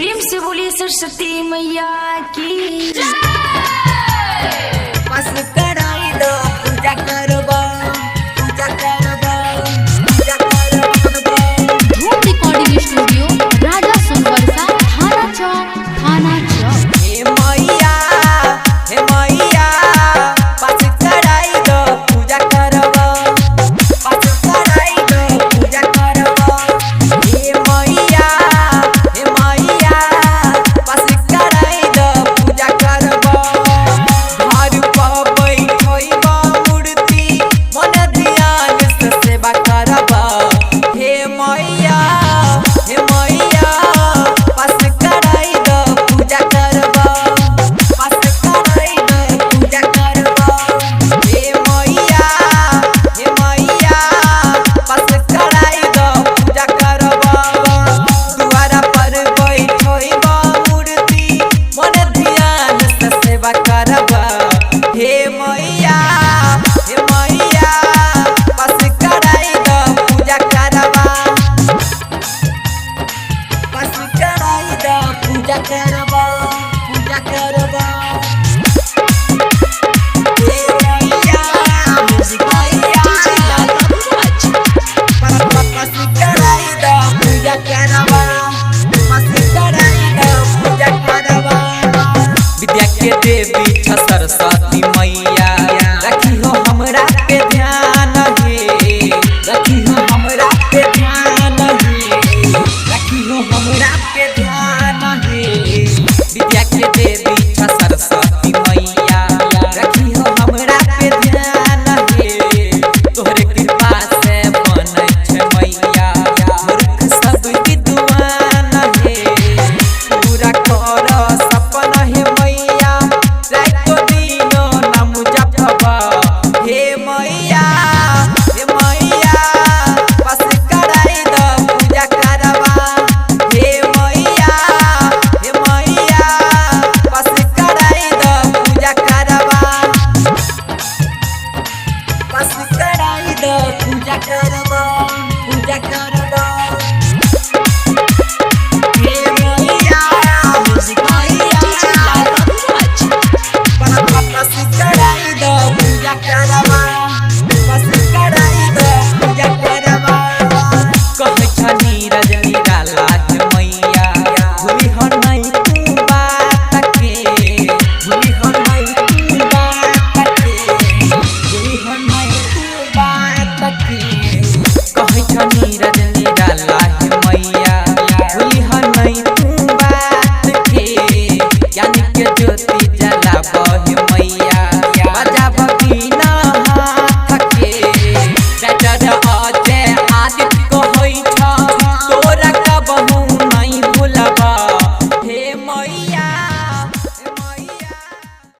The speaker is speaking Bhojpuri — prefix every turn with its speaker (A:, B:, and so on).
A: प्रेम से बोलिए सरस्वती मैया की
B: बस कराई दो पूजा करबो पूजा करबो पूजा करबो।
C: धूम रिकॉर्डिंग स्टूडियो राजा सोनवर्षा थाना चौक थाना चौक।
B: हे मैया बस कराई दो पूजा करबो बस कराई दो पूजा करबो। हे मैया बस कराई दो पूजा करबो। घर पर बैठइबो मूर्ति मन ध्यान से सेवा करबो। हे मैया बस कराई दो पूजा करबो बस कराई दो पूजा करबो। हे मैया बस कराई दो पूजा करबो। दुआरा पर बैठइबो मूर्ति मन ध्यान से सेवा करबो। हे मैया बस कराई दो पूजा करबो बस कराई दो पूजा करबो।